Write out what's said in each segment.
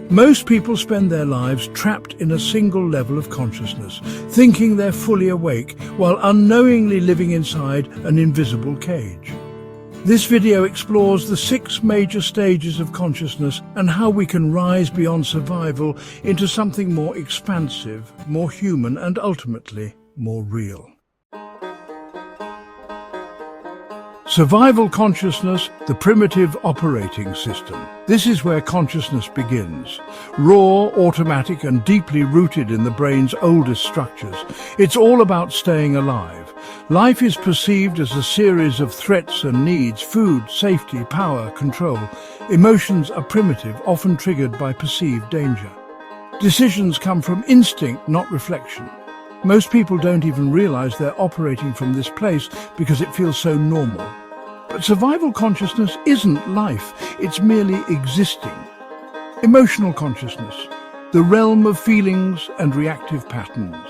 Most people spend their lives trapped in a single level of consciousness, thinking they're fully awake while unknowingly living inside an invisible cage. This video explores the 6 major stages of consciousness and how we can rise beyond survival into something more expansive, more human, and ultimately more real. Survival consciousness, the primitive operating system. This is where consciousness begins. Raw, automatic, and deeply rooted in the brain's oldest structures. It's all about staying alive. Life is perceived as a series of threats and needs: food, safety, power, control. Emotions are primitive, often triggered by perceived danger. Decisions come from instinct, not reflection. Most people don't even realize they're operating from this place because it feels so normal. But survival consciousness isn't life, it's merely existing. Emotional consciousness, the realm of feelings and reactive patterns.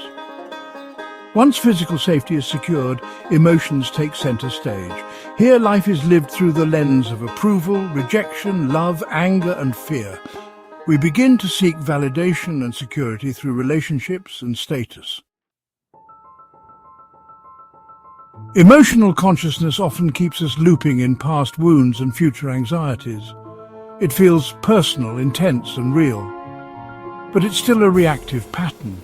Once physical safety is secured, emotions take center stage. Here life is lived through the lens of approval, rejection, love, anger, and fear. We begin to seek validation and security through relationships and status. Emotional consciousness often keeps us looping in past wounds and future anxieties. It feels personal, intense, and real. But it's still a reactive pattern.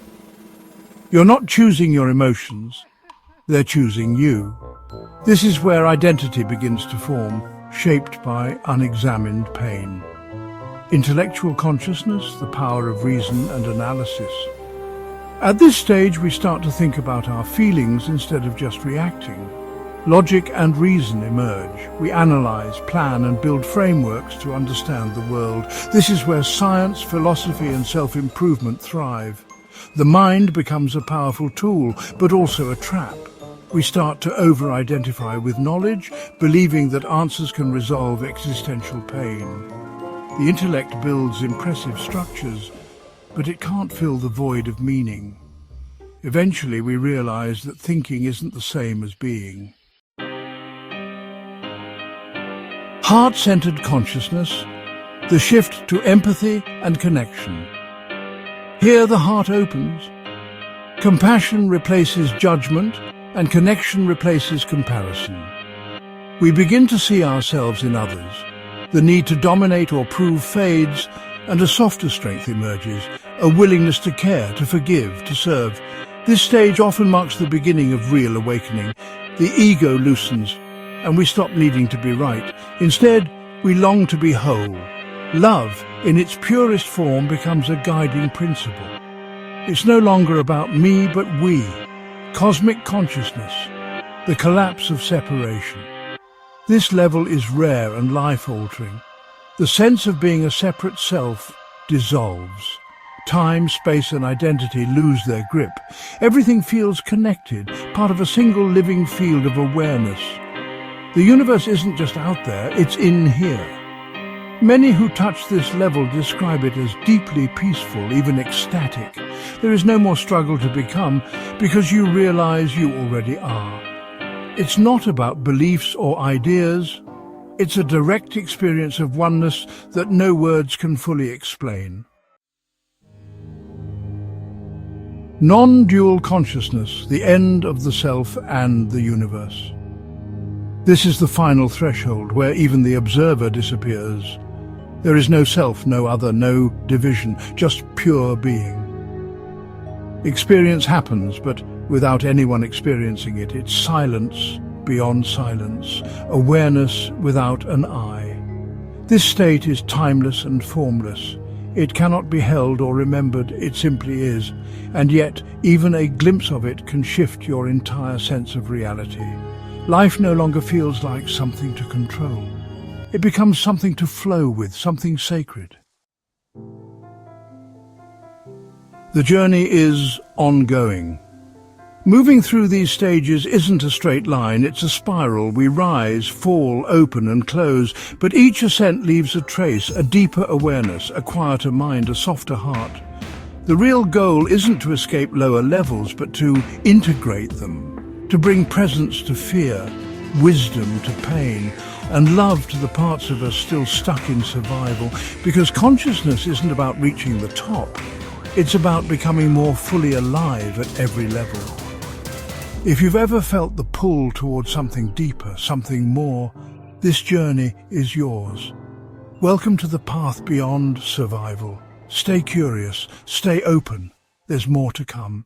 You're not choosing your emotions, they're choosing you. This is where identity begins to form, shaped by unexamined pain. Intellectual consciousness, the power of reason and analysis. At this stage, we start to think about our feelings instead of just reacting. Logic and reason emerge. We analyze, plan, and build frameworks to understand the world. This is where science, philosophy, and self-improvement thrive. The mind becomes a powerful tool, but also a trap. We start to over-identify with knowledge, believing that answers can resolve existential pain. The intellect builds impressive structures, but it can't fill the void of meaning. Eventually, we realize that thinking isn't the same as being. Heart-centered consciousness, the shift to empathy and connection. Here the heart opens. Compassion replaces judgment, and connection replaces comparison. We begin to see ourselves in others. The need to dominate or prove fades, and a softer strength emerges, a willingness to care, to forgive, to serve. This stage often marks the beginning of real awakening. The ego loosens, and we stop needing to be right. Instead, we long to be whole. Love, in its purest form, becomes a guiding principle. It's no longer about me, but we. Cosmic consciousness, the collapse of separation. This level is rare and life-altering. The sense of being a separate self dissolves. Time, space, and identity lose their grip. Everything feels connected, part of a single living field of awareness. The universe isn't just out there, it's in here. Many who touch this level describe it as deeply peaceful, even ecstatic. There is no more struggle to become, because you realize you already are. It's not about beliefs or ideas. It's a direct experience of oneness that no words can fully explain. Non-dual consciousness, the end of the self and the universe. This is the final threshold where even the observer disappears. There is no self, no other, no division, just pure being. Experience happens, but without anyone experiencing it. It's silence beyond silence, awareness without an I. This state is timeless and formless. It cannot be held or remembered, it simply is. And yet, even a glimpse of it can shift your entire sense of reality. Life no longer feels like something to control. It becomes something to flow with, something sacred. The journey is ongoing. Moving through these stages isn't a straight line, it's a spiral. We rise, fall, open and close, but each ascent leaves a trace, a deeper awareness, a quieter mind, a softer heart. The real goal isn't to escape lower levels, but to integrate them, to bring presence to fear, wisdom to pain, and love to the parts of us still stuck in survival, because consciousness isn't about reaching the top, it's about becoming more fully alive at every level. If you've ever felt the pull towards something deeper, something more, this journey is yours. Welcome to the path beyond survival. Stay curious, stay open. There's more to come.